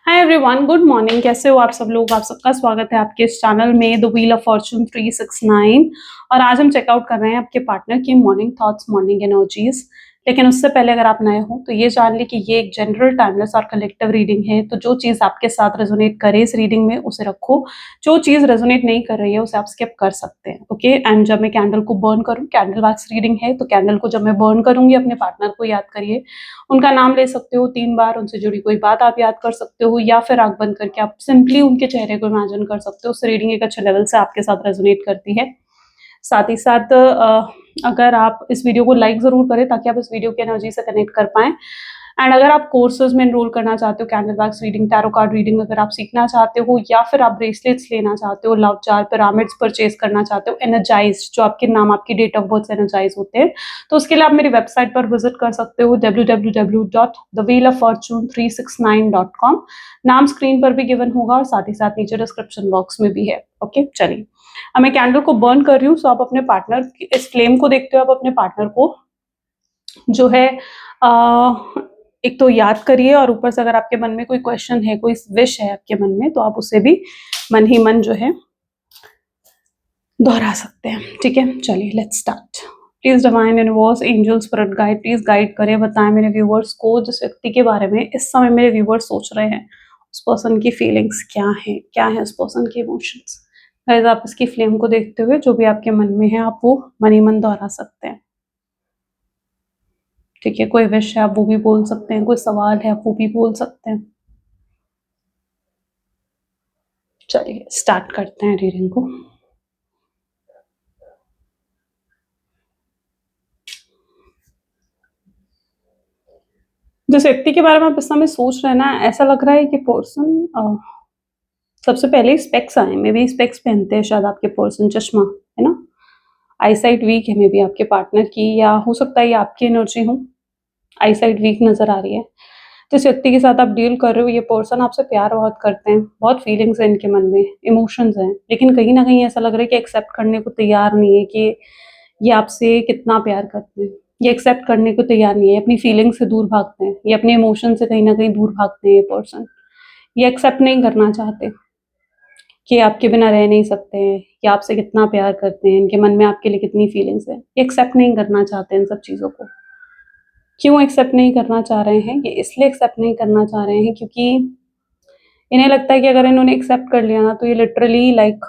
Hi everyone, good morning. कैसे हो आप सब लोग? आप सबका स्वागत है आपके इस चैनल में द व्हील ऑफ फॉर्चून 369। और आज हम चेकआउट कर रहे हैं आपके पार्टनर की मॉर्निंग थॉट्स, मॉर्निंग एनर्जीज। लेकिन उससे पहले अगर आप नए हो तो ये जान ली कि ये एक जनरल, टाइमलेस और कलेक्टिव रीडिंग है। तो जो चीज़ आपके साथ रेजोनेट करे इस रीडिंग में उसे रखो, जो चीज़ रेजोनेट नहीं कर रही है उसे आप स्किप कर सकते हैं। ओके। एंड जब मैं कैंडल को बर्न करूँ, कैंडल वैक्स रीडिंग है, तो कैंडल को जब मैं बर्न करूंगी अपने पार्टनर को याद करिए, उनका नाम ले सकते हो 3 बार, उनसे जुड़ी कोई बात आप याद कर सकते हो, या फिर आंख बंद करके आप सिंपली उनके चेहरे को इमेजिन कर सकते हो। उस रीडिंग एक अच्छे लेवल से आपके साथ रेजोनेट करती है। साथ ही साथ अगर आप इस वीडियो को लाइक ज़रूर करें ताकि आप इस वीडियो की एनर्जी से कनेक्ट कर पाएँ। एंड अगर आप कोर्सेज में एनरोल करना चाहते हो, candle wax reading, tarot card reading अगर आप सीखना चाहते हो, या फिर आप ब्रेसलेट्स लेना चाहते हो, लव जार, पिरामिड्स परचेज करना चाहते हो, एनर्जाइज जो आपके नाम, आपकी डेट ऑफ बर्थ से एनर्जाइज होते हैं, तो उसके लिए आप मेरी वेबसाइट पर विजिट कर सकते हो www.thewheeloffortune369.com। नाम स्क्रीन पर भी गिवन होगा और साथ ही साथ नीचे डिस्क्रिप्शन बॉक्स में भी है। ओके, चलिए अब मैं कैंडल को बर्न कर रही हूँ। सो आप अपने पार्टनर, इस फ्लेम को देखते हो, आप अपने पार्टनर को जो है एक तो याद करिए, और ऊपर से अगर आपके मन में कोई क्वेश्चन है, कोई विश है आपके मन में, तो आप उसे भी मन ही मन जो है दोहरा सकते हैं। ठीक है, चलिए let's start. Please divine universe, angel, spirit guide, please guide करें, बताएं मेरे व्यूवर्स को जिस व्यक्ति के बारे में इस समय मेरे व्यूवर्स सोच रहे हैं, उस पर्सन की फीलिंग्स क्या है उस पर्सन के इमोशंस। गाइस, आप इसकी फ्लेम को देखते हुए जो भी आपके मन में है आप वो मन ही मन दोहरा सकते हैं। ठीक है, कोई विश है आप वो भी बोल सकते हैं, कोई सवाल है आप वो भी बोल सकते हैं। चलिए स्टार्ट करते हैं रीडिंग को। जिस व्यक्ति के बारे में आप इस समय सोच रहे हैं ना, ऐसा लग रहा है कि पर्सन सबसे पहले स्पेक्स आए, मे बी स्पेक्स पहनते हैं शायद आपके पर्सन, चश्मा, है ना। आईसाइट वीक है मे बी आपके पार्टनर की, या हो सकता है ये आपकी एनर्जी हो। आईसाइट वीक नजर आ रही है। जिस व्यक्ति के साथ आप डील कर रहे हो, ये पर्सन आपसे प्यार बहुत करते हैं, बहुत फीलिंग्स हैं इनके मन में, इमोशंस हैं, लेकिन कहीं ना कहीं ऐसा लग रहा है कि एक्सेप्ट करने को तैयार नहीं है कि ये आपसे कितना प्यार करते हैं। ये एक्सेप्ट करने को तैयार नहीं है, अपनी फीलिंग्स से दूर भागते हैं, ये अपने इमोशन से कहीं ना कहीं दूर भागते हैं। ये पर्सन ये एक्सेप्ट नहीं करना चाहते कि आपके बिना रह नहीं सकते हैं, या आपसे कितना प्यार करते हैं, इनके मन में आपके लिए कितनी फीलिंग्स है। ये एक्सेप्ट नहीं करना चाहते इन सब चीज़ों को। क्यों एक्सेप्ट नहीं करना चाह रहे हैं? ये इसलिए एक्सेप्ट नहीं करना चाह रहे हैं क्योंकि इन्हें लगता है कि अगर इन्होंने एक्सेप्ट कर लिया ना, तो ये लिटरली लाइक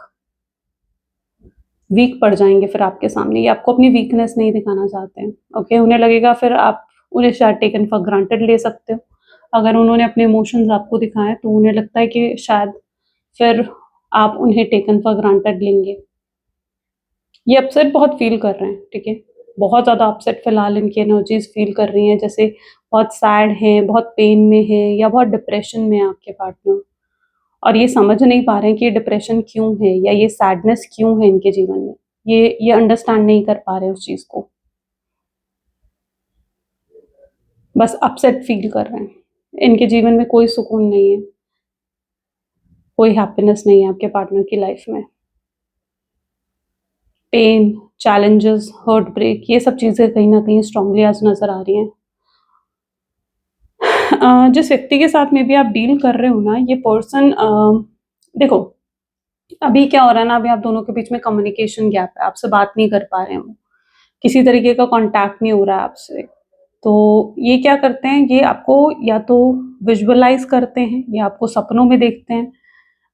वीक पड़ जाएंगे फिर आपके सामने। ये आपको अपनी वीकनेस नहीं दिखाना चाहते हैं। ओके, उन्हें लगेगा फिर आप उन्हें शायद टेकन फॉर ग्रांटेड ले सकते हो। अगर उन्होंने अपने इमोशंस आपको दिखाए तो उन्हें लगता है कि शायद फिर आप उन्हें टेकन फॉर ग्रांटेड लेंगे। ये अपसेट बहुत फील कर रहे हैं। ठीक है, बहुत ज़्यादा अपसेट फिलहाल इनकी एनर्जीज फील कर रही हैं, जैसे बहुत सैड हैं, बहुत पेन में है, या बहुत डिप्रेशन में है आपके पार्टनर। और ये समझ नहीं पा रहे हैं कि ये डिप्रेशन क्यों है, या ये सैडनेस क्यों है इनके जीवन में। ये अंडरस्टैंड नहीं कर पा रहे उस चीज़ को, बस अपसेट फील कर रहे हैं। इनके जीवन में कोई सुकून नहीं है, कोई हैप्पीनेस नहीं है आपके पार्टनर की लाइफ में। पेन, चैलेंजेस, हर्ट ब्रेक, ये सब चीज़ें कहीं ना कहीं स्ट्रांगली आज नज़र आ रही हैं। जिस व्यक्ति के साथ में भी आप डील कर रहे हो ना, ये पर्सन देखो, अभी क्या हो रहा है ना, अभी आप दोनों के बीच में कम्युनिकेशन गैप है, आपसे बात नहीं कर पा रहे हैं वो, किसी तरीके का कांटेक्ट नहीं हो रहा है आपसे। तो ये क्या करते हैं, ये आपको या तो विजुअलाइज करते हैं, या आपको सपनों में देखते हैं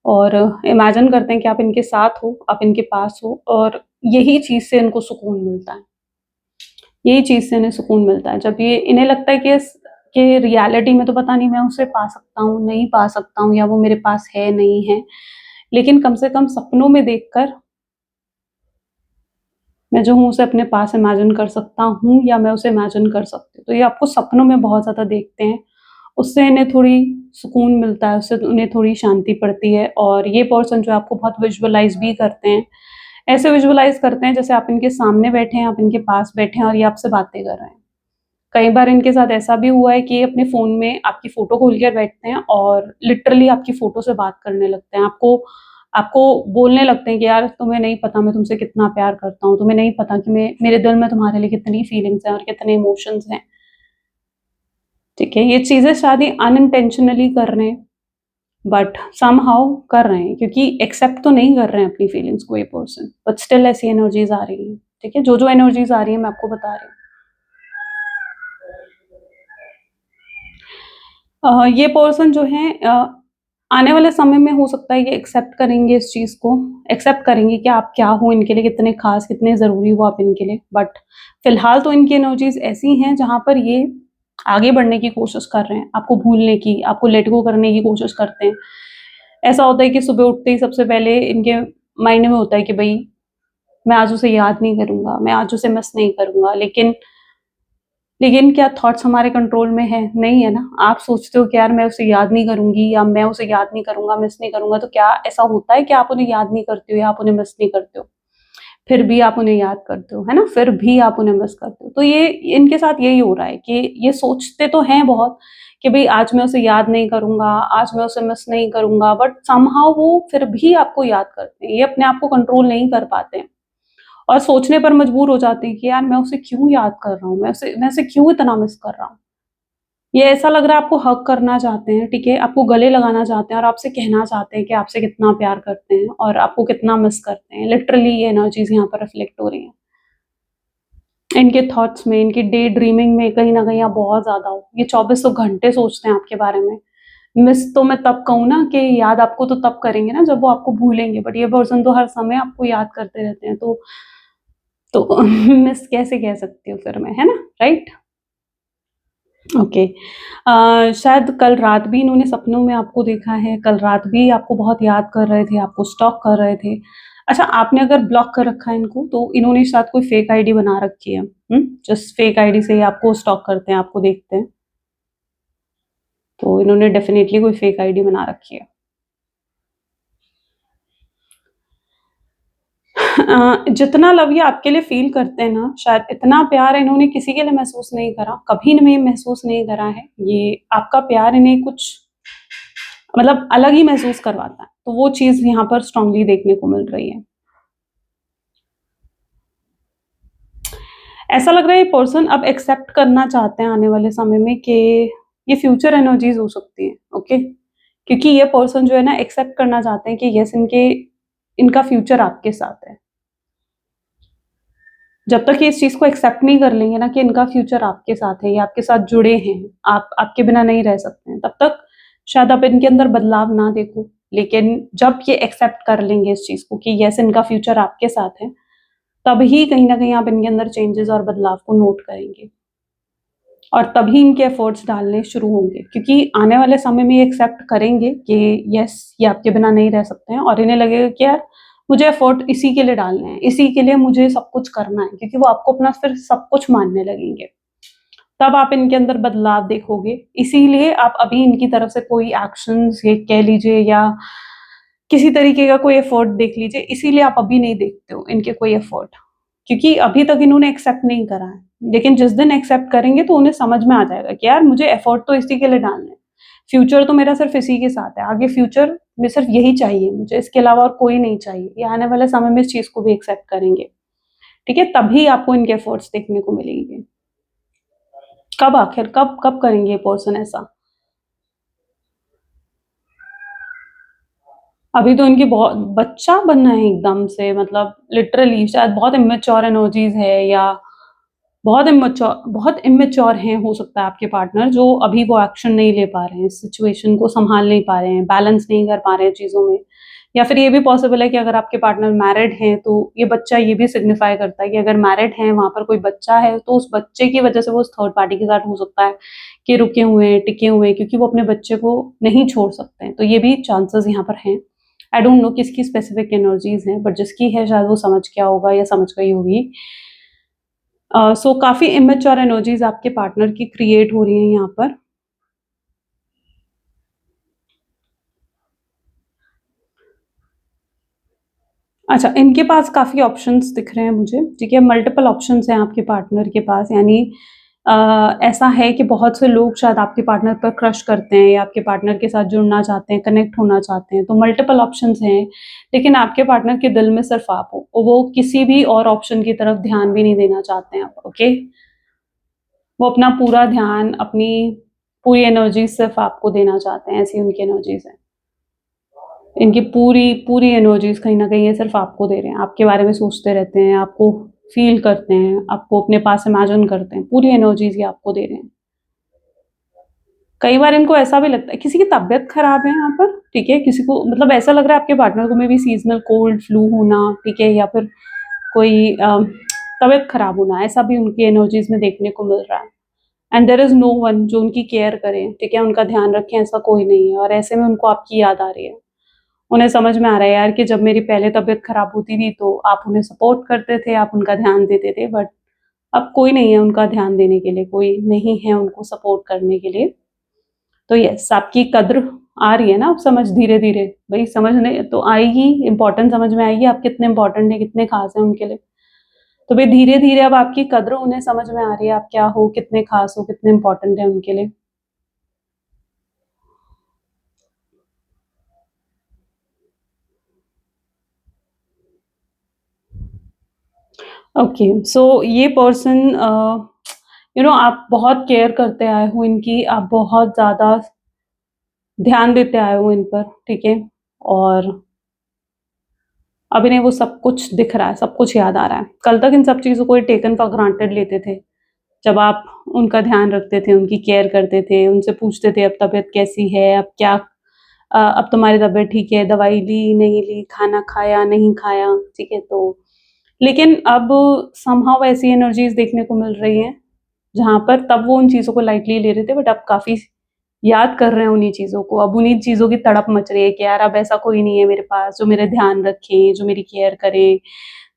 और इमेजिन करते हैं कि आप इनके साथ हो, आप इनके पास हो, और यही चीज़ से इनको सुकून मिलता है। यही चीज़ से इन्हें सुकून मिलता है। जब ये इन्हें लगता है कि रियलिटी में तो पता नहीं मैं उसे पा सकता हूँ, नहीं पा सकता हूँ, या वो मेरे पास है, नहीं है, लेकिन कम से कम सपनों में देखकर मैं जो हूँ उसे अपने पास इमेजिन कर सकता हूँ, या मैं उसे इमेजिन कर सकती हूँ। तो ये आपको सपनों में बहुत ज़्यादा देखते हैं, उससे इन्हें थोड़ी सुकून मिलता है, उससे उन्हें थोड़ी शांति पड़ती है। और ये पर्सन जो आपको बहुत विजुअलाइज़ भी करते हैं, ऐसे विजुअलाइज़ करते हैं जैसे आप इनके सामने बैठे हैं, आप इनके पास बैठे हैं और ये आपसे बातें कर रहे हैं। कई बार इनके साथ ऐसा भी हुआ है कि ये अपने फ़ोन में आपकी फ़ोटो खोल कर बैठते हैं और लिटरली आपकी फ़ोटो से बात करने लगते हैं। आपको आपको बोलने लगते हैं कि यार तुम्हें नहीं पता मैं तुमसे कितना प्यार करता हूँ, तुम्हें नहीं पता कि मेरे दिल में तुम्हारे लिए कितनी फीलिंग्स हैं और कितने इमोशंस हैं। ठीक है, ये चीज़ें शायद ही अनइंटेंशनली कर रहे हैं, बट समहाउ कर रहे हैं, क्योंकि एक्सेप्ट तो नहीं कर रहे हैं अपनी फीलिंग्स को ये पर्सन, बट स्टिल ऐसी एनर्जीज आ रही हैं। ठीक है, जो जो एनर्जीज आ रही है मैं आपको बता रही हूँ। ये पर्सन जो है आने वाले समय में हो सकता है कि एक्सेप्ट करेंगे इस चीज़ को, एक्सेप्ट करेंगे कि आप क्या हो इनके लिए, कितने खास, कितने ज़रूरी हो आप इनके लिए। बट फिलहाल तो इनकी एनर्जीज ऐसी हैं जहाँ पर ये आगे बढ़ने की कोशिश कर रहे हैं, आपको भूलने की, आपको लेट गो करने की कोशिश करते हैं। ऐसा होता है कि सुबह उठते ही सबसे पहले इनके माइंड में होता है कि भाई मैं आज उसे याद नहीं करूँगा, मैं आज उसे मिस नहीं करूँगा। लेकिन क्या थॉट्स हमारे कंट्रोल में है? नहीं है ना। आप सोचते हो कि यार मैं उसे याद नहीं करूँगी, या मैं उसे याद नहीं करूँगा, मिस नहीं करूँगा, तो क्या ऐसा होता है कि आप उन्हें याद नहीं करते हो या आप उन्हें मिस नहीं करते हो? फिर भी आप उन्हें याद करते हो, है ना? फिर भी आप उन्हें मिस करते हो। तो ये इनके साथ यही हो रहा है कि ये सोचते तो हैं बहुत कि भई आज मैं उसे याद नहीं करूँगा, आज मैं उसे मिस नहीं करूँगा, बट समहाउ वो फिर भी आपको याद करते हैं। ये अपने आप को कंट्रोल नहीं कर पाते हैं और सोचने पर मजबूर हो जाते हैं कि यार मैं उसे क्यों याद कर रहा हूँ? मैं उसे क्यों इतना मिस कर रहा हूँ? ये ऐसा लग रहा है आपको हग करना चाहते हैं, ठीक है? आपको गले लगाना चाहते हैं और आपसे कहना चाहते हैं कि आपसे कितना प्यार करते हैं और आपको कितना मिस करते हैं। लिटरली ये एनर्जीज़ यहाँ पर रिफ्लेक्ट हो रही हैं। इनके थॉट्स में, इनकी डे ड्रीमिंग में कहीं न कहीं आप बहुत ज़्यादा हो। ये चौबीसों घंटे सोचते हैं आपके बारे में। मिस तो मैं तब कहूँ ना कि याद आपको तो तब करेंगे ना जब वो आपको भूलेंगे, बट ये पर्सन तो हर समय आपको याद करते रहते हैं, तो मिस कैसे कह सकती हूँ फिर मैं, है ना? राइट? ओके। शायद कल रात भी इन्होंने सपनों में आपको देखा है, कल रात भी आपको बहुत याद कर रहे थे, आपको स्टॉक कर रहे थे। अच्छा, आपने अगर ब्लॉक कर रखा है इनको, तो इन्होंने शायद कोई फेक आईडी बना रखी है, जस्ट फेक आईडी से ही आपको स्टॉक करते हैं, आपको देखते हैं। तो इन्होंने डेफ़िनिटली कोई फेक आईडी बना रखी है। जितना लव ये आपके लिए फ़ील करते हैं ना, शायद इतना प्यार इन्होंने किसी के लिए महसूस नहीं करा, कभी इन्हें महसूस नहीं करा है। ये आपका प्यार इन्हें कुछ मतलब अलग ही महसूस करवाता है। तो वो चीज़ यहाँ पर स्ट्रॉन्गली देखने को मिल रही है। ऐसा लग रहा है ये पर्सन अब एक्सेप्ट करना चाहते हैं आने वाले समय में कि ये फ्यूचर एनर्जीज़ हो सकती हैं, ओके? क्योंकि ये पर्सन जो है ना एक्सेप्ट करना चाहते हैं कि येस इनका फ्यूचर आपके साथ है। जब तक ये इस चीज़ को एक्सेप्ट नहीं कर लेंगे ना कि इनका फ्यूचर आपके साथ है, ये आपके साथ जुड़े हैं, आप आपके बिना नहीं रह सकते हैं, तब तक शायद आप इनके अंदर बदलाव ना देखो। लेकिन जब ये एक्सेप्ट कर लेंगे इस चीज़ को कि येस इनका फ्यूचर आपके साथ है, तभी कहीं न कहीं आप इनके अंदर चेंजेज़ और बदलाव को नोट करेंगे। और तभी इनके एफर्ट्स डालने शुरू होंगे, क्योंकि आने वाले समय में ये एक्सेप्ट करेंगे कि यस ये आपके बिना नहीं रह सकते हैं और इन्हें लगेगा कि यार मुझे एफर्ट इसी के लिए डालने हैं, इसी के लिए मुझे सब कुछ करना है, क्योंकि वो आपको अपना फिर सब कुछ मानने लगेंगे। तब आप इनके अंदर बदलाव देखोगे। इसीलिए आप अभी इनकी तरफ से कोई एक्शंस ये कह लीजिए या किसी तरीके का कोई एफर्ट देख लीजिए, इसीलिए आप अभी नहीं देखते हो इनके कोई एफर्ट, क्योंकि अभी तक इन्होंने एक्सेप्ट नहीं करा है। लेकिन जिस दिन एक्सेप्ट करेंगे तो उन्हें समझ में आ जाएगा कि यार मुझे एफर्ट तो इसी के लिए डालने हैं। फ्यूचर तो मेरा सिर्फ़ इसी के साथ है। आगे फ्यूचर में सिर्फ़ यही चाहिए मुझे, इसके अलावा और कोई नहीं चाहिए। ये आने वाले समय में इस चीज़ को भी एक्सेप्ट करेंगे। ठीक है? तभी आपको इनके एफर्ट्स देखने को मिलेंगे। कब आखिर कब कब करेंगे ये पर्सन ऐसा? अभी तो इनकी बहुत बच्चा बनना है एकदम से, मतलब लिटरली शायद बहुत इमैच्योर एनर्जीज़ है या बहुत इम्मैच्योर हैं हो सकता है आपके पार्टनर, जो अभी वो एक्शन नहीं ले पा रहे हैं, सिचुएशन को सँभाल नहीं पा रहे हैं, बैलेंस नहीं कर पा रहे हैं चीज़ों में। या फिर ये भी पॉसिबल है कि अगर आपके पार्टनर मैरिड हैं, तो ये बच्चा ये भी सिग्निफ़ाई करता है कि अगर मैरिड हैं, वहाँ पर कोई बच्चा है, तो उस बच्चे की वज़ह से वो उस थर्ड पार्टी के साथ हो सकता है कि रुके हुए हैं, टिके हुए हैं, क्योंकि वो अपने बच्चे को नहीं छोड़ सकते हैं। तो ये भी चांसेस यहाँ पर हैं। आई डोंट नो किसकी स्पेसिफिक एनर्जीज़ हैं, बट जिसकी है शायद वो समझ गया होगा या समझ गई होगी। सो काफ़ी इमैच्योर एनर्जीज़ आपके पार्टनर की क्रिएट हो रही हैं यहाँ पर। अच्छा, इनके पास काफ़ी ऑप्शंस दिख रहे हैं मुझे, ठीक है? मल्टीपल ऑप्शंस हैं आपके पार्टनर के पास, यानी ऐसा है कि बहुत से लोग शायद आपके पार्टनर पर क्रश करते हैं या आपके पार्टनर के साथ जुड़ना चाहते हैं, कनेक्ट होना चाहते हैं, तो मल्टीपल ऑप्शंस हैं। लेकिन आपके पार्टनर के दिल में सिर्फ़ आप हो, और वो किसी भी और ऑप्शन की तरफ ध्यान भी नहीं देना चाहते हैं अब, ओके? वो अपना पूरा ध्यान, अपनी पूरी एनर्जी सिर्फ़ आपको देना चाहते हैं, ऐसी उनकी एनर्जीज़ हैं। इनकी पूरी पूरी एनर्जीज कहीं ना कहीं ये सिर्फ आपको दे रहे हैं, आपके बारे में सोचते रहते हैं, आपको फील करते हैं, आपको अपने पास इमेजिन करते हैं, पूरी एनर्जीज ये आपको दे रहे हैं। कई बार इनको ऐसा भी लगता है किसी की तबीयत खराब है यहाँ पर, ठीक है, किसी को मतलब ऐसा लग रहा है आपके पार्टनर को में भी सीजनल कोल्ड फ्लू होना, ठीक है, या फिर कोई तबीयत खराब होना, ऐसा भी उनकी एनर्जीज में देखने को मिल रहा है। And there is no one जो उनकी केयर करे, ठीक है, उनका ध्यान रखे, ऐसा कोई नहीं है। और ऐसे में उनको आपकी याद आ रही है। उन्हें समझ में आ रहा है यार कि जब मेरी पहले तबीयत खराब होती थी तो आप उन्हें सपोर्ट करते थे, आप उनका ध्यान देते थे, बट अब कोई नहीं है उनका ध्यान देने के लिए, कोई नहीं है उनको सपोर्ट करने के लिए। तो यस, आपकी कद्र आ रही है ना, अब समझ धीरे धीरे, भाई समझने तो आएगी, इंपॉर्टेंट समझ में आएगी, आप कितने इंपॉर्टेंट है, कितने खास है उनके लिए। तो भाई धीरे धीरे अब आपकी कद्र उन्हें समझ में आ रही है, आप क्या हो, कितने खास हो, कितने इंपॉर्टेंट है उनके लिए। ओके, सो ये पर्सन आप बहुत केयर करते आए हो इनकी, आप बहुत ज़्यादा ध्यान देते आए हो इन पर, ठीक है? और अब इन्हें वो सब कुछ दिख रहा है, सब कुछ याद आ रहा है। कल तक इन सब चीज़ों को ये टेकन फॉर ग्रांटेड लेते थे। जब आप उनका ध्यान रखते थे, उनकी केयर करते थे, उनसे पूछते थे अब तबीयत कैसी है, अब क्या अब तुम्हारी तबीयत ठीक है, दवाई ली, नहीं ली, खाना खाया, नहीं खाया, ठीक है? तो लेकिन अब समहाउ ऐसी एनर्जीज़ देखने को मिल रही हैं, जहाँ पर तब वो उन चीज़ों को लाइटली ले रहे थे, बट अब काफ़ी याद कर रहे हैं उन्हीं चीज़ों को। अब उन्हीं चीज़ों की तड़प मच रही है कि यार अब ऐसा कोई नहीं है मेरे पास जो मेरे ध्यान रखे, जो मेरी केयर करे,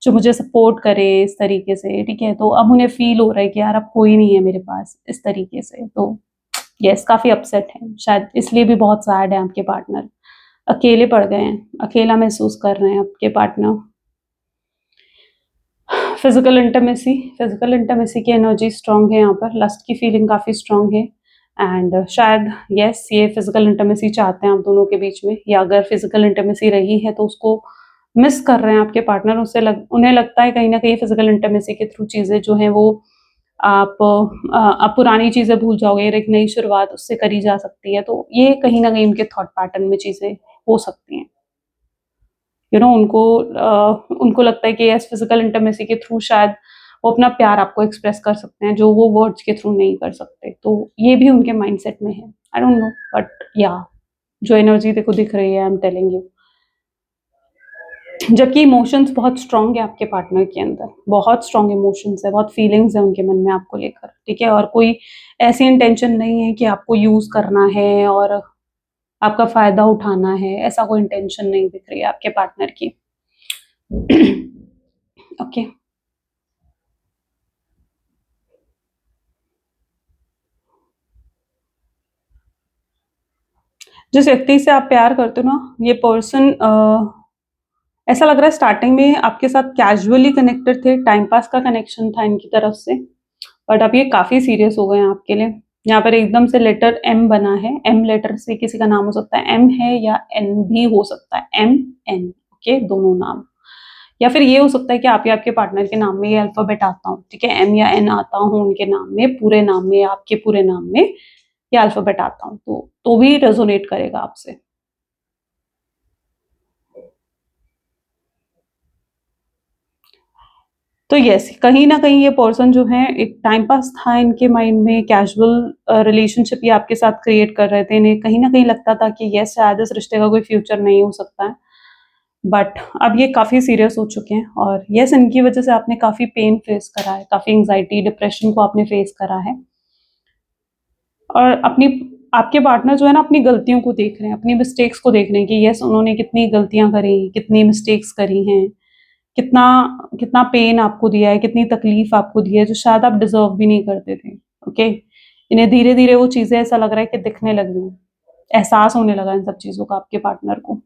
जो मुझे सपोर्ट करे इस तरीके से, ठीक है? तो अब उन्हें फ़ील हो रहा है कि यार अब कोई नहीं है मेरे पास इस तरीके से। तो येस, काफ़ी अपसेट हैं, शायद इसलिए भी बहुत सैड है आपके पार्टनर। अकेले पड़ गए हैं, अकेला महसूस कर रहे हैं आपके पार्टनर। फिजिकल इंटीमेसी की एनर्जी स्ट्रांग है यहाँ पर, लस्ट की फीलिंग काफ़ी स्ट्रांग है। एंड शायद यस, ये फिजिकल इंटीमेसी चाहते हैं आप दोनों के बीच में, या अगर फिजिकल इंटीमेसी रही है तो उसको मिस कर रहे हैं आपके पार्टनर। उन्हें लगता है कहीं ना कहीं फिजिकल इंटीमेसी के थ्रू चीज़ें जो हैं वो आप पुरानी चीज़ें भूल जाओगे, एक नई शुरुआत उससे करी जा सकती है। तो ये कहीं ना कहीं उनके थॉट पैटर्न में चीज़ें हो सकती हैं। उनको लगता है कि यस, फिजिकल इंटीमेसी के थ्रू शायद वो अपना प्यार आपको एक्सप्रेस कर सकते हैं, जो वो वर्ड्स के थ्रू नहीं कर सकते। तो ये भी उनके माइंडसेट में है। आई डोंट नो, बट या जो एनर्जी देखो दिख रही है, आई एम टेलिंग यू। जबकि इमोशंस बहुत स्ट्रांग है आपके पार्टनर के अंदर, बहुत स्ट्रांग इमोशंस है, बहुत फीलिंग्स है उनके मन में आपको लेकर, ठीक है? और कोई ऐसी इंटेंशन नहीं है कि आपको यूज़ करना है और आपका फ़ायदा उठाना है, ऐसा कोई इंटेंशन नहीं दिख रही है आपके पार्टनर की। ओके। जिस व्यक्ति से आप प्यार करते हो ना, ये पर्सन ऐसा लग रहा है स्टार्टिंग में आपके साथ कैजुअली कनेक्टेड थे, टाइम पास का कनेक्शन था इनकी तरफ से, बट अब ये काफ़ी सीरियस हो गए हैं आपके लिए। यहाँ पर एकदम से लेटर एम बना है, एम लेटर से किसी का नाम हो सकता है, एम है या एन भी हो सकता है, एम एन, ओके, दोनों नाम। या फिर ये हो सकता है कि आप या आपके पार्टनर के नाम में ये अल्फाबेट आता हो, ठीक है, एम या एन आता हो उनके नाम में, पूरे नाम में, आपके पूरे नाम में ये अल्फाबेट आता हो, तो भी रेजोनेट करेगा आपसे। तो यस, कहीं न कहीं ये पर्सन जो है एक टाइम पास था इनके माइंड में, कैजुअल रिलेशनशिप ये आपके साथ क्रिएट कर रहे थे। इन्हें कहीं न कहीं लगता था कि यस, शायद इस रिश्ते का कोई फ्यूचर नहीं हो सकता है। बट अब ये काफ़ी सीरियस हो चुके हैं और यस, इनकी वज़ह से आपने काफ़ी पेन फेस करा है, काफ़ी एंग्ज़ायटी, डिप्रेशन को आपने फेस करा है। और अपनी आपके पार्टनर जो है ना अपनी गलतियों को देख रहे हैं, अपनी मिस्टेक्स को देख रहे हैं कि यस, उन्होंने कितनी गलतियाँ करी, कितनी मिस्टेक्स करी हैं। कितना कितना पेन आपको दिया है, कितनी तकलीफ आपको दी है, जो शायद आप डिज़र्व भी नहीं करते थे, ओके? इन्हें धीरे-धीरे वो चीज़ें ऐसा लग रहा है कि दिखने लगी हैं, एहसास होने लगा इन सब चीज़ों का आपके पार्टनर को,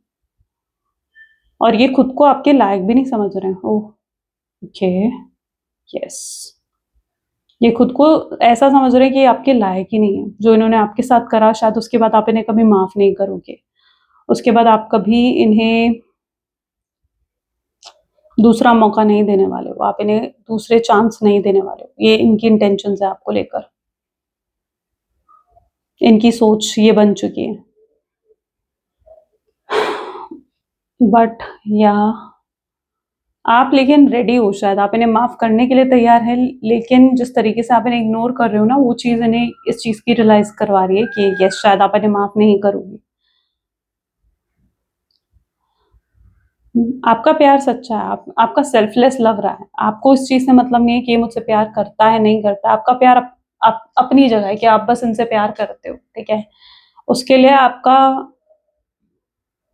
और ये खुद को आपके लायक भी नहीं समझ रहे हैं। ओह! Okay, yes. ये खुद को ऐसा समझ रहे हैं कि ये आपके लायक ही नहीं है। जो इन्होंने आपके साथ करा शायद उसके बाद आप इन्हें कभी माफ़ नहीं करोगे। उसके बाद आप कभी इन्हें दूसरा मौका नहीं देने वाले हो, आप इन्हें दूसरे चांस नहीं देने वाले हो। ये इनकी इंटेंशंस है आपको लेकर। इनकी सोच ये बन चुकी है। बट या आप लेकिन रेडी हो, शायद आप इन्हें माफ करने के लिए तैयार हैं, लेकिन जिस तरीके से आप इन्हें इग्नोर कर रहे हो ना, वो चीज़ इन्हें इस चीज़ की रियलाइज़ करवा रही है कि यस, शायद आप इन्हें माफ नहीं करोगी। आपका प्यार सच्चा है, आपका सेल्फलेस लग रहा है। आपको इस चीज़ से मतलब नहीं है कि ये मुझसे प्यार करता है, नहीं करता। आपका प्यार अपनी जगह है कि आप बस इनसे प्यार करते हो, ठीक है? उसके लिए आपका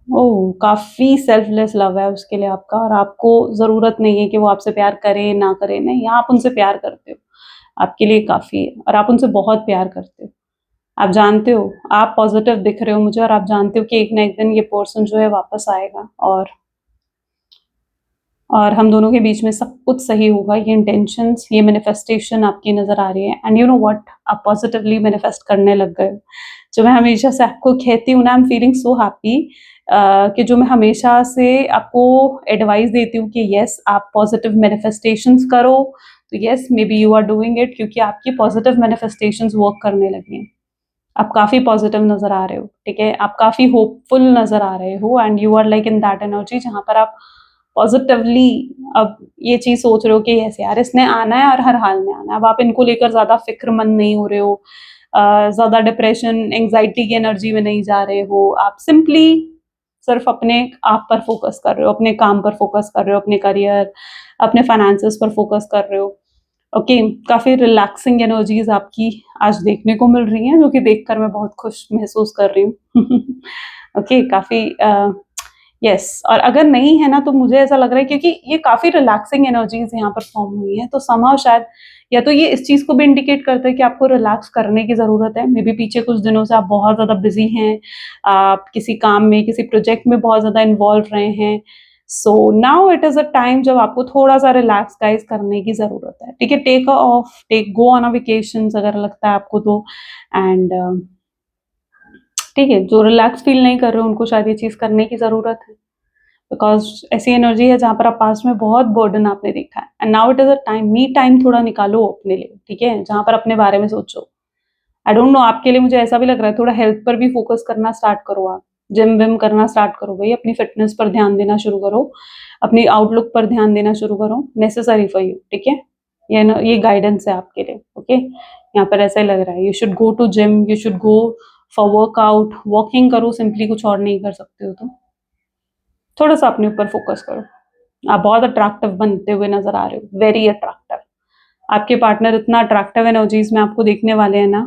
ओह! काफ़ी सेल्फलेस लव है उसके लिए आपका, और आपको ज़रूरत नहीं है कि वो आपसे प्यार करे, ना करे, नहीं, आप उनसे प्यार करते हो। आपके लिए काफ़ी है और आप उनसे बहुत प्यार करते हो। आप जानते हो, आप पॉज़िटिव दिख रहे हो मुझे, और आप जानते हो कि एक ना एक दिन ये पर्सन जो है वापस आएगा, और हम दोनों के बीच में सब कुछ सही होगा। ये इंटेंशंस, ये मैनिफेस्टेशन आपकी नज़र आ रही है, एंड यू नो व्हाट, आप पॉजिटिवली मैनिफेस्ट करने लग गए हो। जो मैं हमेशा से आपको कहती हूँ ना, I am feeling so happy कि जो मैं हमेशा से आपको एडवाइस देती हूँ कि यस, आप पॉजिटिव मैनिफेस्टेशंस करो, तो yes, maybe you are doing it, क्योंकि आपकी पॉजिटिव मैनिफेस्टेशंस वर्क करने लगी हैं। आप काफ़ी पॉजिटिव नज़र आ रहे हो, ठीक है? आप काफ़ी होपफुल नज़र आ रहे हो, and you are like in that energy जहाँ पर आप पॉजिटिवली अब ये चीज़ सोच रहे हो कि यस यार, इसने आना है और हर हाल में आना है। अब आप इनको लेकर ज़्यादा फ़िक्रमंद नहीं हो रहे हो, ज़्यादा डिप्रेशन, एंग्ज़ायटी की एनर्जी में नहीं जा रहे हो। आप सिंपली सिर्फ़ अपने आप पर फ़ोकस कर रहे हो, अपने काम पर फ़ोकस कर रहे हो, अपने करियर, अपने फाइनेंसेस पर फ़ोकस कर रहे हो। ओके, काफ़ी रिलैक्सिंग एनर्जीज़ आपकी आज देखने को मिल रही हैं, जो कि देखकर मैं बहुत खुश महसूस कर रही हूँ। ओके, काफ़ी यस, और अगर नहीं है ना, तो मुझे ऐसा लग रहा है, क्योंकि ये काफ़ी रिलैक्सिंग एनर्जीज़ यहाँ पर फ़ॉर्म हुई हैं, तो समहाउ शायद या तो ये इस चीज़ को भी इंडिकेट करता है कि आपको रिलैक्स करने की ज़रूरत है। मेबी पीछे कुछ दिनों से आप बहुत ज़्यादा बिज़ी हैं, आप किसी काम में, किसी प्रोजेक्ट में बहुत ज़्यादा इन्वॉल्व रहे हैं। So now it is a time जब आपको थोड़ा-सा रिलैक्स गाइज़ करने की ज़रूरत है, ठीक है? Take a off, take go on a vacations अगर लगता है आपको तो, एंड ठीक है, जो रिलैक्स फ़ील नहीं कर रहे हो, उनको शायद ये चीज़ करने की ज़रूरत है। बिकॉज़ ऐसी एनर्जी है जहाँ पर आप पास्ट में बहुत बर्डन आपने देखा है, and now it is a time, me time थोड़ा निकालो अपने लिए, ठीक है? जहाँ पर अपने बारे में सोचो। आई डोंट नो, आपके लिए मुझे ऐसा भी लग रहा है, थोड़ा हेल्थ पर भी फ़ोकस करना स्टार्ट करो आप। जिम-विम करना स्टार्ट करो भई, अपनी फ़िटनेस पर ध्यान देना शुरू करो, अपनी आउटलुक पर ध्यान देना शुरू करो, नेसेसरी फॉर यू, ठीक है? ये गाइडेंस है आपके लिए, ओके? यहाँ पर ऐसा ही लग रहा है, you should go to gym, you should go for workout, walking करो सिंपली, कुछ और नहीं कर सकते हो तो। थोड़ा-सा अपने ऊपर फ़ोकस करो। आप बहुत अट्रैक्टिव बनते हुए नज़र आ रहे हो, वेरी अट्रैक्टिव। आपके पार्टनर इतना अट्रैक्टिव एनर्जीज़ में आपको देखने वाले हैं ना,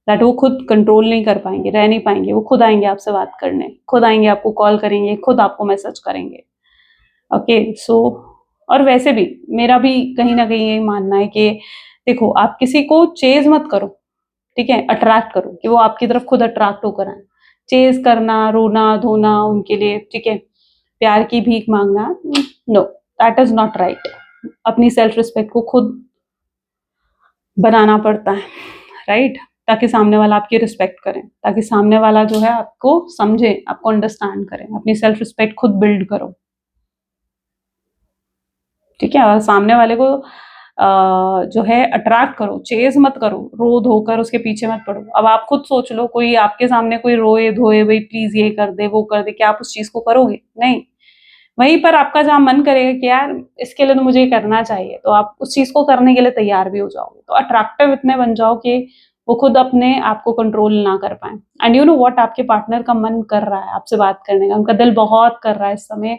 दैट वो खुद कंट्रोल नहीं कर पाएँगे, रह नहीं पाएँगे। वो खुद आएँगे आपसे बात करने, खुद आएँगे आपको कॉल करेंगे, खुद आपको मैसेज करेंगे। ओके, सो और वैसे भी मेरा भी कहीं न कहीं यही मानना है कि देखो, आप किसी को चेज़ मत करो, ठीक है? अट्रैक्ट करो कि वो आपकी तरफ खुद अट्रैक्ट होकर आएँ। चेज़ करना, रोना-धोना उनके लिए, ठीक है? प्यार की भीख माँगना, no, that is not right. अपनी सेल्फ रिस्पेक्ट को खुद बनाना पड़ता है, राइट? ताकि सामने वाला आपकी रिस्पेक्ट करे, ताकि सामने वाला जो है आपको समझे, आपको अंडरस्टैंड करे। अपनी सेल्फ रिस्पेक्ट खुद बिल्ड करो, ठीक है? और सामने वाले को जो है अट्रैक्ट करो, चेज़ मत करो, रो-धो कर उसके पीछे मत पड़ो। अब आप खुद सोच लो, कोई आपके सामने कोई रोए-धोए, भई प्लीज़ ये कर दे, वो कर दे, क्या आप उस चीज़ को करोगे? नहीं। वहीं पर आपका जहाँ मन करेगा कि यार, इसके लिए तो मुझे ये करना चाहिए, तो आप उस चीज़ को करने के लिए तैयार भी हो जाओगे। तो अट्रैक्टिव इतने बन जाओ कि वो खुद अपने आप को कंट्रोल ना कर पाएँ। एंड यू नो व्हाट, आपके पार्टनर का मन कर रहा है आपसे बात करने का, उनका दिल बहुत कर रहा है इस समय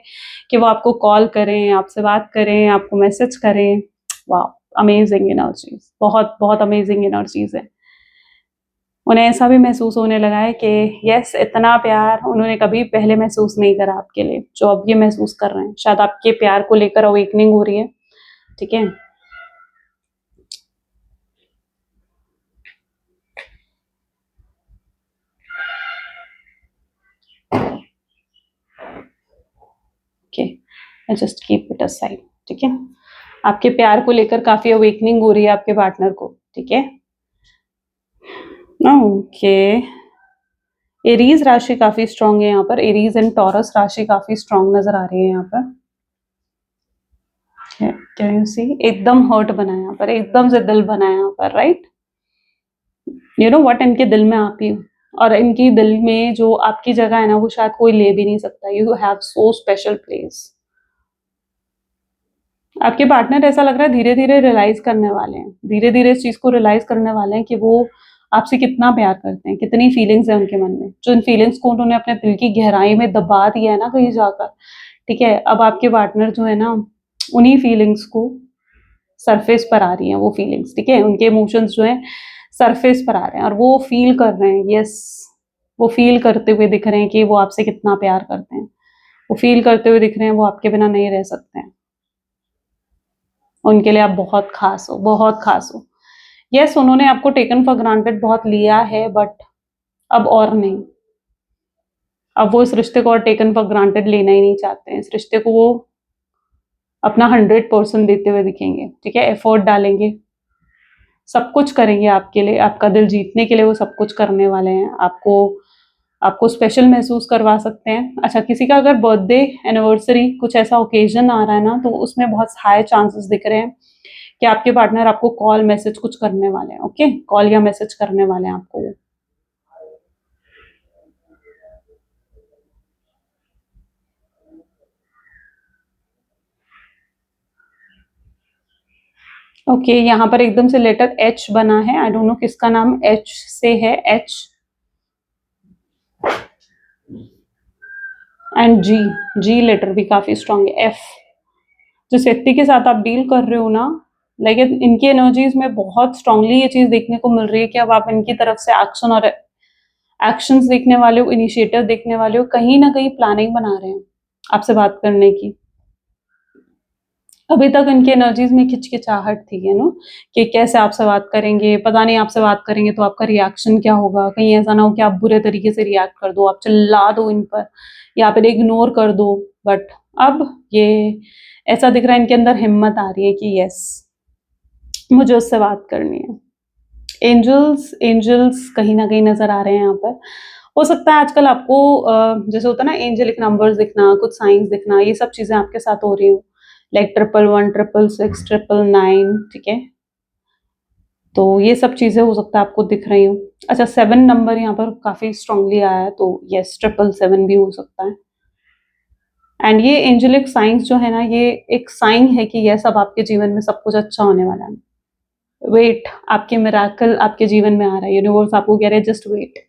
कि वो आपको कॉल करें, आपसे बात करें, आपको मैसेज करें। वॉव! अमेज़िंग एनर्जीज़, बहुत, बहुत अमेज़िंग एनर्जीज़ हैं। उन्हें ऐसा भी महसूस होने लगा है कि यस, इतना प्यार उन्होंने कभी पहले महसूस नहीं करा आपके लिए, जो अब ये महसूस कर रहे हैं। शायद आपके प्यार को लेकर अवेकनिंग हो रही है, ठीक है? Okay, I just keep it aside, ठीक है? आपके प्यार को लेकर काफ़ी अवेकनिंग हो रही है आपके पार्टनर को, ठीक है? ओके, एरीज़ राशि काफ़ी स्ट्रॉन्ग है यहाँ पर, एरीज़ एंड टॉरस राशि काफ़ी स्ट्रॉन्ग नज़र आ रही है यहाँ पर। Can you see? एकदम हर्ट बना है यहाँ पर, एकदम से दिल बना है यहाँ पर, राइट? यू नो व्हाट, इनके दिल में आप ही हो, और इनकी दिल में जो आपकी जगह है ना वो शायद कोई ले भी नहीं सकता। You have so special place. आपके पार्टनर ऐसा लग रहा है धीरे धीरे रियलाइज करने वाले हैं, धीरे धीरे इस चीज को रियलाइज करने वाले हैं कि वो आपसे कितना प्यार करते हैं, कितनी फीलिंग्स है उनके मन में। जो इन फीलिंग्स को उन्होंने अपने दिल की गहराई में दबा दिया है ना कहीं जाकर, ठीक है, अब आपके पार्टनर जो है ना उन्हीं फीलिंग्स को सरफेस पर आ रही हैं वो फीलिंग्स, ठीक है, उनके इमोशंस जो हैं सरफेस पर आ रहे हैं और वो फील कर रहे हैं। यस, वो फील करते हुए दिख रहे हैं कि वो आपसे कितना प्यार करते हैं। वो फील करते हुए दिख रहे हैं वो आपके बिना नहीं रह सकते हैं। उनके लिए आप बहुत खास हो, बहुत खास हो। यस, उन्होंने आपको टेकन फॉर ग्रांटेड बहुत लिया है, बट अब और नहीं। अब वो इस रिश्ते को और टेकन फॉर ग्रांटेड लेना ही नहीं चाहते हैं। इस रिश्ते को वो अपना 100% देते हुए दिखेंगे, ठीक है, एफर्ट डालेंगे, सब कुछ करेंगे आपके लिए, आपका दिल जीतने के लिए वो सब कुछ करने वाले हैं। आपको आपको स्पेशल महसूस करवा सकते हैं। अच्छा, किसी का अगर बर्थडे, एनिवर्सरी, कुछ ऐसा ओकेजन आ रहा है ना, तो उसमें बहुत हाई चांसेस दिख रहे हैं कि आपके पार्टनर आपको कॉल मैसेज कुछ करने वाले हैं। ओके, कॉल या मैसेज करने वाले हैं आपको वो। ओके, यहाँ पर एकदम से लेटर एच बना है। आई डोंट नो किसका नाम एच से है। H and G, G letter भी काफी स्ट्रांग है। एफ, जिस व्यक्ति के साथ आप डील कर रहे हो ना, लाइक इनकी एनर्जीज में बहुत स्ट्रांगली ये चीज देखने को मिल रही है कि अब आप इनकी तरफ से एक्शन और एक्शंस देखने वाले हो, इनिशिएटिव देखने वाले हो, कहीं ना कहीं प्लानिंग बना रहे हैं आपसे बात करने की। अभी तक इनकी एनर्जीज में हिचकिचाहट थी, है ना, कि कैसे आपसे बात करेंगे, पता नहीं आपसे बात करेंगे तो आपका रिएक्शन क्या होगा, कहीं ऐसा ना हो कि आप बुरे तरीके से रिएक्ट कर दो, आप चिल्ला दो इन पर या फिर इग्नोर कर दो। बट अब ये ऐसा दिख रहा है इनके अंदर हिम्मत आ रही है कि यस, मुझे उससे बात करनी है। एंजल्स, एंजल्स कहीं ना कहीं नजर आ रहे हैं यहाँ पर। हो सकता है आजकल आपको जैसे होता है ना एंजेलिक नंबर्स दिखना, कुछ साइंस दिखना, ये सब चीजें आपके साथ हो रही हो, लाइक 111, 666, 999, ठीक है, तो ये सब चीजें हो सकता है आपको दिख रही हो। अच्छा, 7 नंबर यहाँ पर काफी स्ट्रांगली आया है, तो यस 777 भी हो सकता है। एंड ये एंजेलिक साइंस जो है ना, ये एक साइन है कि यस अब आपके जीवन में सब कुछ अच्छा होने वाला है। वेट, आपके मिराकल आपके जीवन में आ रहा है। यूनिवर्स आपको कह रहे हैं just wait,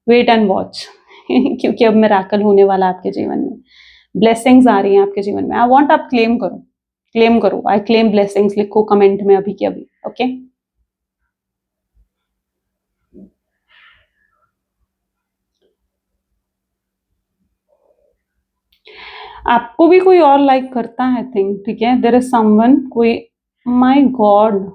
wait and watch क्योंकि अब मिराकल होने वाला है आपके जीवन में। ब्लेसिंग्स आ रही हैं आपके जीवन में। आई वांट आप क्लेम करो, क्लेम करो। आई क्लेम ब्लेसिंग्स लिखो कमेंट में अभी के अभी। ओके, आपको भी कोई और लाइक करता है, थिंक, ठीक है, देयर इज समवन, कोई, माय गॉड,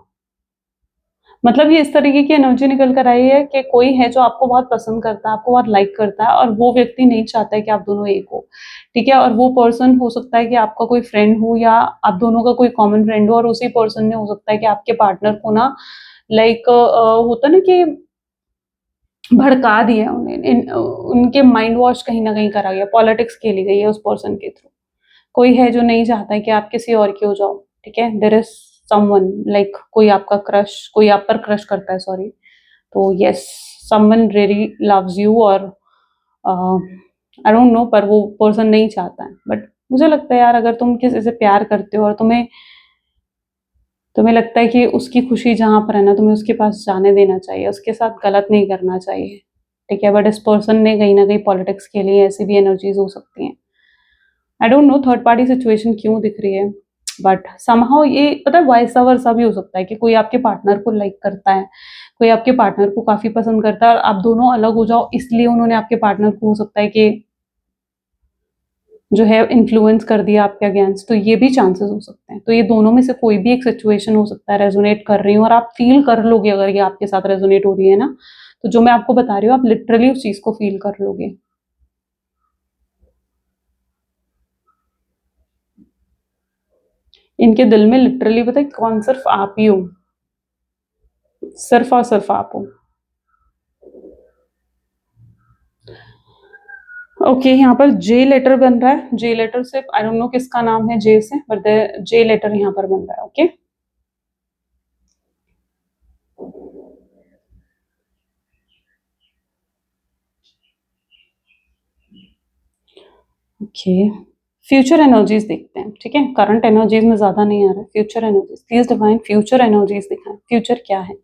मतलब ये इस तरीके की एनर्जी निकल कर आई है कि कोई है जो आपको बहुत पसंद करता है, आपको बहुत लाइक करता है, और वो व्यक्ति नहीं चाहता है कि आप दोनों एक हो, ठीक है, और वो पर्सन हो सकता है कि आपका कोई फ्रेंड हो या आप दोनों का कोई कॉमन फ्रेंड हो, और उसी पर्सन ने हो सकता है कि आपके पार्टनर को ना, लाइक होता ना कि भड़का दिया उन्हें, उनके माइंड वॉश कहीं ना कहीं करा गया, पॉलिटिक्स खेली गई है उस पर्सन के थ्रू। कोई है जो नहीं चाहता है कि आप किसी और की हो जाओ, ठीक है, देयर इज समवन, लाइक कोई आपका क्रश, कोई आप पर क्रश करता है, सॉरी, तो yes, someone really loves you, और आई डोंट नो, पर वो पर्सन नहीं चाहता है। बट मुझे लगता है यार, अगर तुम किसी से प्यार करते हो और तुम्हें तुम्हें लगता है कि उसकी खुशी जहाँ पर है ना, तुम्हें उसके पास जाने देना चाहिए, उसके साथ गलत नहीं करना चाहिए, ठीक है, बट इस पर्सन ने कहीं ना कहीं पॉलिटिक्स के लिए, ऐसी भी एनर्जीज हो सकती हैं। I don't know third party situation क्यों दिख रही है, बट समहाउ ये पता है वाइस वर्सा भी हो सकता है कि कोई आपके पार्टनर को लाइक करता है, कोई आपके पार्टनर को काफी पसंद करता है, और आप दोनों अलग हो जाओ इसलिए उन्होंने आपके पार्टनर को हो सकता है कि जो है इन्फ्लुएंस कर दिया आपके अगेंस्ट, तो ये भी चांसेस हो सकते हैं। तो ये दोनों में से कोई भी एक सिचुएशन हो सकता है रेजोनेट कर रही हूँ, और आप फील कर लोगे अगर ये आपके साथ रेजोनेट हो रही है ना, तो जो मैं आपको बता रही हूँ आप लिटरली उस चीज को फील कर लोगे। इनके दिल में लिटरली पता है कौन, सिर्फ आप ही हो, सिर्फ और सिर्फ आप हो। ओके, यहाँ पर जे लेटर बन रहा है। जे लेटर से आई डोंट नो किसका नाम है जे से, बट जे लेटर यहाँ पर बन रहा है। ओके, ओके, फ्यूचर एनर्जीज देखते हैं, ठीक है। करंट एनर्जीज में ज्यादा नहीं आ रहा है, future energies please divine, future energies दिखाएं, फ्यूचर क्या है।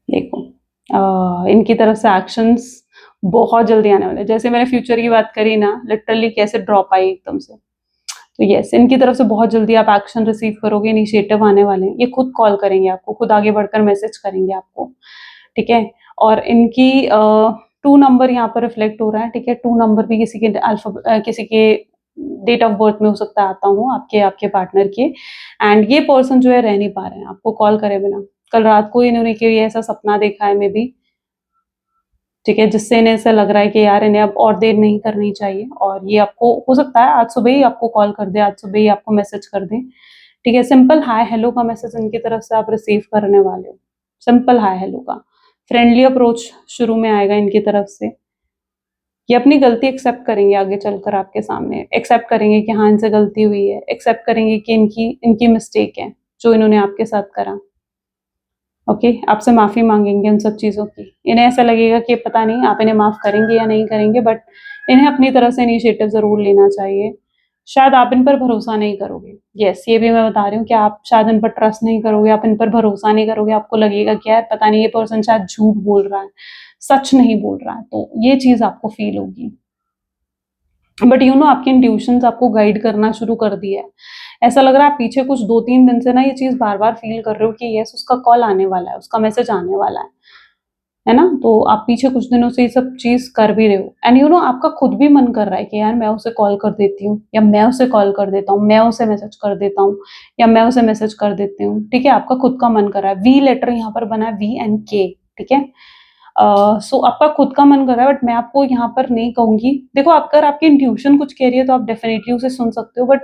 देखो इनकी तरफ से एक्शंस बहुत जल्दी आने वाले हैं। जैसे मैंने फ्यूचर की बात करी ना, लिटरली कैसे ड्रॉप आई एकदम से। तो यस, इनकी तरफ से बहुत जल्दी आप एक्शन रिसीव करोगे, इनिशिएटिव आने वाले हैं। ये खुद कॉल करेंगे आपको, खुद आगे बढ़कर मैसेज करेंगे आपको, ठीक है। और इनकी 2 नंबर यहाँ पर रिफ्लेक्ट हो रहा है, ठीक है। 2 नंबर भी किसी के किसी के डेट ऑफ बर्थ में हो सकता है आता हूँ, आपके आपके पार्टनर के। एंड ये पर्सन जो है रह नहीं पा रहे हैं आपको कॉल करे बिना। कल रात को इन्होंने कोई ऐसा सपना देखा है मे बी, ठीक है, जिससे इन्हें ऐसा लग रहा है कि यार इन्हें अब और देर नहीं करनी चाहिए। और ये आपको हो सकता है आज सुबह ही आपको कॉल कर दे, आज सुबह ही आपको मैसेज कर दे, ठीक है। सिंपल हाय हेलो का मैसेज इनकी तरफ से आप रिसीव करने वाले हो, सिंपल हाय हेलो का। फ्रेंडली अप्रोच शुरू में आएगा इनकी तरफ से। ये अपनी गलती एक्सेप्ट करेंगे आगे चलकर आपके सामने, एक्सेप्ट करेंगे कि हाँ इनसे गलती हुई है, एक्सेप्ट करेंगे कि इनकी इनकी मिस्टेक है जो इन्होंने आपके साथ करा। ओके, आपसे माफी मांगेंगे उन सब चीजों की। इन्हें ऐसा लगेगा कि पता नहीं आप इन्हें माफ करेंगे या नहीं करेंगे, बट इन्हें अपनी तरफ से इनिशिएटिव जरूर लेना चाहिए। शायद आप इन पर भरोसा नहीं करोगे, यस ये भी मैं बता रही हूँ कि आप शायद इन पर ट्रस्ट नहीं करोगे, आप इन पर भरोसा नहीं करोगे। आपको लगेगा कि यार पता नहीं ये पर्सन शायद झूठ बोल रहा है, सच नहीं बोल रहा है, तो ये चीज आपको फील होगी। बट यू नो आपके इंट्यूशंस आपको गाइड करना शुरू कर दिया है। ऐसा लग रहा है आप पीछे कुछ 2-3 दिन से ना ये चीज बार बार फील कर रहे हो कि यस उसका कॉल आने वाला है, उसका मैसेज आने वाला है ना। तो आप पीछे कुछ दिनों से ये सब चीज कर भी रहे हो। एंड यू नो आपका खुद भी मन कर रहा है कि यार मैं उसे कॉल कर देती हूँ, या मैं उसे कॉल कर देता हूँ, मैं उसे मैसेज कर देता हूँ, या मैं उसे मैसेज कर देती हूँ, ठीक है। आपका खुद का मन कर रहा है। वी लेटर यहाँ पर बना है, वी एंड के, ठीक है। सो आपका खुद का मन कर रहा है, बट मैं आपको यहाँ पर नहीं कहूंगी। देखो अगर आपकी इंट्यूशन कुछ कह रही है तो आप डेफिनेटली उसे सुन सकते हो, बट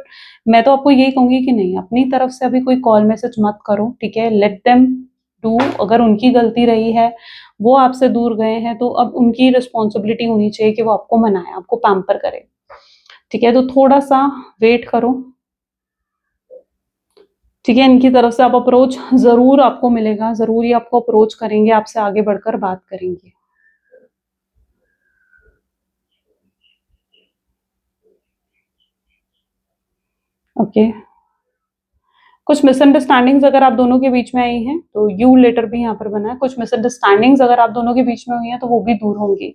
मैं तो आपको यही कहूंगी कि नहीं, अपनी तरफ से अभी कोई कॉल मैसेज मत करो, ठीक है। Let them do. अगर उनकी गलती रही है, वो आपसे दूर गए हैं, तो अब उनकी रिस्पॉन्सिबिलिटी होनी चाहिए कि वो आपको मनाए, आपको पैम्पर करे, ठीक है। तो थोड़ा सा वेट करो, ठीक है। इनकी तरफ से आप अप्रोच जरूर आपको मिलेगा, जरूर ही आपको अप्रोच करेंगे, आपसे आगे बढ़कर बात करेंगे। ओके, कुछ मिसअंडरस्टैंडिंग्स अगर आप दोनों के बीच में आई हैं तो यू लेटर भी यहाँ पर बना है। कुछ मिसअंडरस्टैंडिंग्स अगर आप दोनों के बीच में हुई हैं तो वो भी दूर होंगी।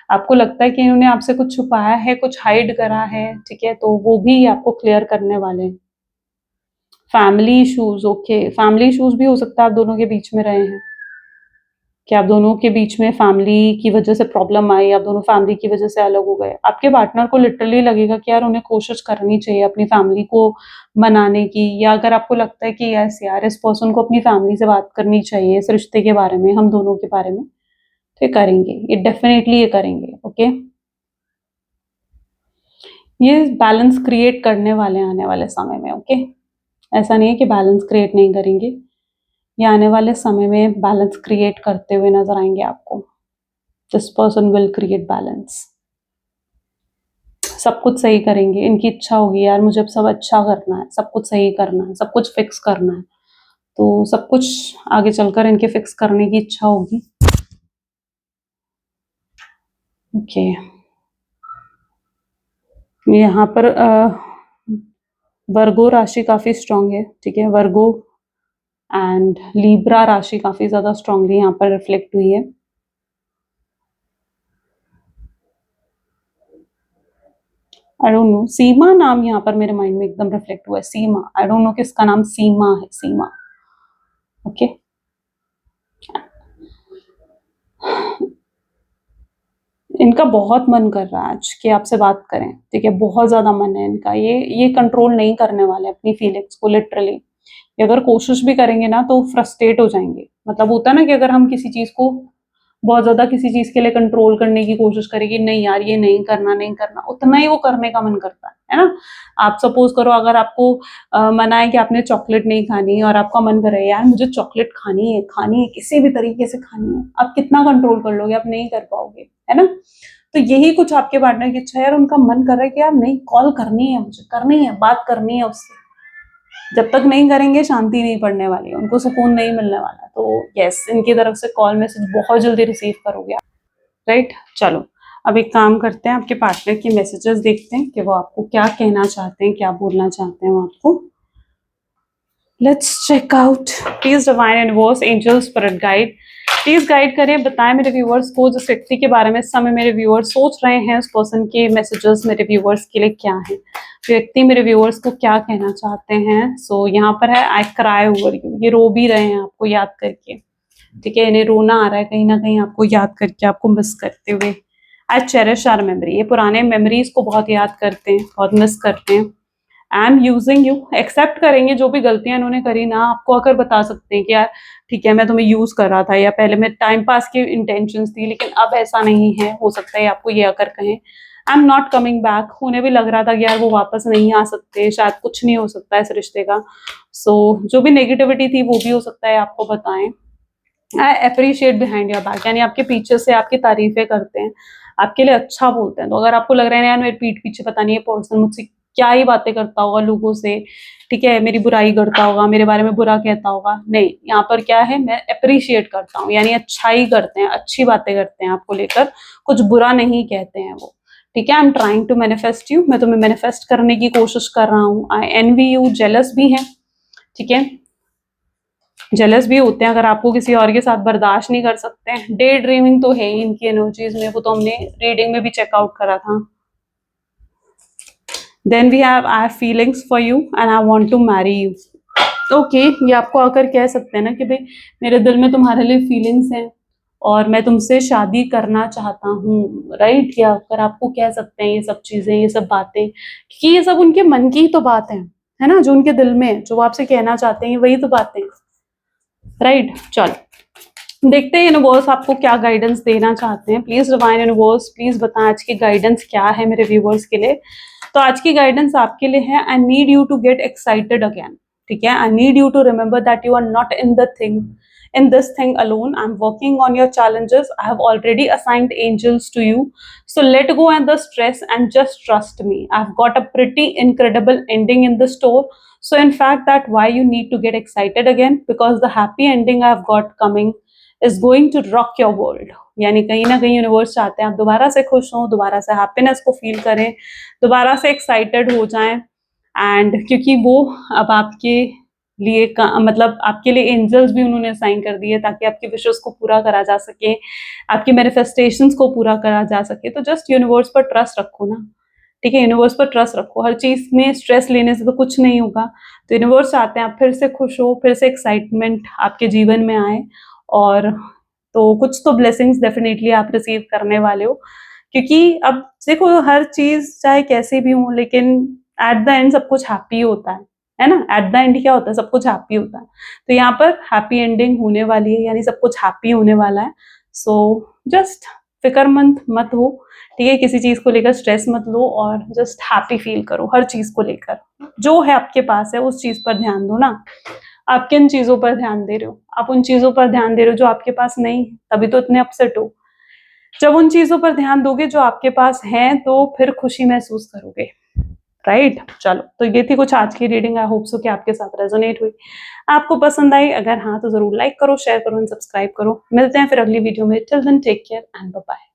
आपको लगता है कि इन्होंने आपसे कुछ छुपाया है, कुछ हाइड करा है, ठीक है, तो वो भी आपको क्लियर करने वाले हैं। Family issues, okay, family issues भी हो सकता है आप दोनों के बीच में रहे हैं, कि आप दोनों के बीच में फैमिली की वजह से प्रॉब्लम आई, आप दोनों फैमिली की वजह से अलग हो गए। आपके पार्टनर को लिटरली लगेगा कि यार उन्हें कोशिश करनी चाहिए अपनी फैमिली को मनाने की, या अगर आपको लगता है कि यस यार इस पर्सन को अपनी फैमिली से बात करनी चाहिए इस रिश्ते के बारे में, हम दोनों के बारे में, तो ये करेंगे, ये डेफिनेटली ये करेंगे। ओके, ये बैलेंस क्रिएट करने वाले हैं आने वाले समय में। ओके, ऐसा नहीं है कि बैलेंस क्रिएट नहीं करेंगे, ये आने वाले समय में बैलेंस क्रिएट करते हुए नजर आएंगे आपको। This person will create balance, सब कुछ सही करेंगे। इनकी इच्छा होगी यार मुझे अब सब अच्छा करना है, सब कुछ सही करना है, सब कुछ फिक्स करना है, तो सब कुछ आगे चलकर इनके फिक्स करने की इच्छा होगी। ओके, यहाँ पर वर्गो राशि काफी स्ट्रांग है, ठीक है। वर्गो एंड लीब्रा राशि काफी ज्यादा स्ट्रांगली यहाँ पर रिफ्लेक्ट हुई है। आई डोंट नो, सीमा नाम यहाँ पर मेरे माइंड में एकदम रिफ्लेक्ट हुआ है, सीमा। आई डोंट नो किसका नाम सीमा है, सीमा। ओके, इनका बहुत मन कर रहा है आज कि आपसे बात करें, ठीक है। बहुत ज्यादा मन है इनका, ये कंट्रोल नहीं करने वाले अपनी फीलिंग्स को लिटरली। अगर कोशिश भी करेंगे ना तो फ्रस्ट्रेट हो जाएंगे। मतलब होता है ना कि अगर हम किसी चीज को बहुत ज्यादा किसी चीज के लिए कंट्रोल करने की कोशिश करेगी, नहीं यार ये नहीं करना नहीं करना, उतना ही वो करने का मन करता है ना। आप सपोज करो अगर आपको मना है कि आपने चॉकलेट नहीं खानी, और आपका मन कर रहा है यार मुझे चॉकलेट खानी है किसी भी तरीके से खानी है, आप कितना कंट्रोल कर लोगे, आप नहीं कर पाओगे, है ना। तो यही कुछ आपके पार्टनर की इच्छा है यार, उनका मन कर रहा है कि यार नहीं कॉल करनी है, मुझे करनी है, बात करनी है उससे। जब तक नहीं करेंगे शांति नहीं पड़ने वाली है, उनको सुकून नहीं मिलने वाला। तो यस, इनकी तरफ से कॉल मैसेज बहुत जल्दी रिसीव करोगे आप, राइट। चलो अब एक काम करते हैं, आपके पार्टनर के मैसेजेस देखते हैं कि वो आपको क्या कहना चाहते हैं, क्या बोलना चाहते हैं वो आपको। Let's check out. Please divine universe, angels, spirit guide, please guide करें, बताएं मेरे व्यूअर्स को जिस व्यक्ति के बारे में इस समय मेरे व्यूअर्स सोच रहे हैं, उस पर्सन के मैसेजेस मेरे व्यूअर्स के लिए क्या है, व्यक्ति मेरे व्यूअर्स को क्या कहना चाहते हैं। सो यहाँ पर है आई क्राई ओवर यू, ये रो भी रहे हैं आपको याद करके, ठीक है, इन्हें रोना आ रहा है कहीं ना कहीं आपको याद करके, आपको मिस करते हुए। आई चेरिश आवर मेमोरी, ये पुराने मेमोरीज को बहुत याद करते हैं, बहुत मिस करते हैं। I am using you, accept करेंगे जो भी गलतियां इन्होंने करी ना, आपको अगर बता सकते हैं कि यार ठीक है मैं तुम्हें यूज कर रहा था, या पहले मैं टाइम पास की इंटेंशंस थी लेकिन अब ऐसा नहीं है, हो सकता है आपको ये अगर कहें I am not coming back, उन्हें भी लग रहा था कि यार वो वापस नहीं आ सकते, शायद कुछ नहीं हो सकता इस रिश्ते का। सो जो भी नेगेटिविटी थी वो भी हो सकता है आपको बताएं। I appreciate behind your back, यानी आपके पीछे से आपकी तारीफें करते हैं, आपके लिए अच्छा बोलते हैं। तो अगर आपको लग रहा है यार मेरे पीठ पीछे पता नहीं है पर्सन मुझसे क्या ही बातें करता होगा लोगों से, ठीक है, मेरी बुराई करता होगा, मेरे बारे में बुरा कहता होगा, नहीं, यहाँ पर क्या है, मैं अप्रिशिएट करता हूँ, यानी अच्छाई करते हैं, अच्छी बातें करते हैं आपको लेकर, कुछ बुरा नहीं कहते हैं वो, ठीक है। I am trying to manifest you, मैं तुम्हें मैनिफेस्ट करने की कोशिश कर रहा हूँ। आई एनवी यू, जेलस भी है, ठीक है, जेलस भी होते हैं अगर आपको किसी और के साथ बर्दाश्त नहीं कर सकते हैं। डे ड्रीमिंग तो है ही इनकी एनर्जीज में, वो तो हमने रीडिंग में भी चेकआउट करा था। Then we have I have feelings for you and I want to marry you. Okay, ये आपको आकर कह सकते हैं ना कि भाई मेरे दिल में तुम्हारे लिए फीलिंग्स हैं और मैं तुमसे शादी करना चाहता हूँ, राइट। या अगर आपको कह सकते हैं ये सब चीजें, ये सब बातें, क्योंकि ये सब उनके मन की ही तो बात है ना, जो उनके दिल में है, जो वो आपसे कहना चाहते हैं वही तो बातें, राइट। चलो देखते हैं यूनिवर्स आपको क्या गाइडेंस देना चाहते हैं। प्लीज डिवाइन यूनिवर्स, प्लीज बताएं आज की गाइडेंस क्या है मेरे व्यूवर्स के लिए। तो आज की गाइडेंस आपके लिए है, I need you to get excited again, ठीक है। I need you to remember that you are not in this thing alone. I'm working on your challenges. I have already assigned angels to you, so let go and the stress and just trust me. I've got a pretty incredible ending in the store, so in fact that why you need to get excited again, because the happy ending I've got coming is going to rock your world. यानी कहीं ना कहीं universe चाहते हैं आप दोबारा से खुश हों, दोबारा से हैप्पीनेस को फील करें, दोबारा से एक्साइटेड हो जाएं। एंड क्योंकि वो अब आपके लिए मतलब आपके लिए एंजल्स भी उन्होंने साइन कर दिए ताकि आपकी विशेस को पूरा करा जा सके, आपकी मैनिफेस्टेशंस को पूरा करा जा सके। तो जस्ट यूनिवर्स पर ट्रस्ट रखो ना, ठीक है, यूनिवर्स पर ट्रस्ट रखो, हर चीज में स्ट्रेस लेने से तो कुछ नहीं होगा। तो यूनिवर्स चाहते हैं आप फिर से खुश हो, फिर से एक्साइटमेंट आपके जीवन में आए, और तो कुछ तो ब्लेसिंग्स डेफिनेटली आप रिसीव करने वाले हो, क्योंकि अब देखो हर चीज चाहे कैसी भी हो लेकिन एट द एंड सब कुछ हैप्पी होता है ना। एट द एंड क्या होता है, सब कुछ हैप्पी होता है। तो यहाँ पर हैप्पी एंडिंग होने वाली है, यानी सब कुछ हैप्पी होने वाला है। सो जस्ट फिक्रमंद मत हो, ठीक है, किसी चीज को लेकर स्ट्रेस मत लो और जस्ट हैप्पी फील करो हर चीज को लेकर। जो है आपके पास है उस चीज पर ध्यान दो ना, आप किन चीजों पर ध्यान दे रहे हो, आप उन चीजों पर ध्यान दे रहे हो जो आपके पास नहीं, तभी तो इतने अपसेट हो। जब उन चीजों पर ध्यान दोगे जो आपके पास हैं तो फिर खुशी महसूस करोगे, राइट। चलो तो ये थी कुछ आज की रीडिंग, आई होप सो कि आपके साथ रेजोनेट हुई, आपको पसंद आई। अगर हाँ तो जरूर लाइक करो, शेयर करो एंड सब्सक्राइब करो। मिलते हैं फिर अगली वीडियो में, till then take care and bye bye.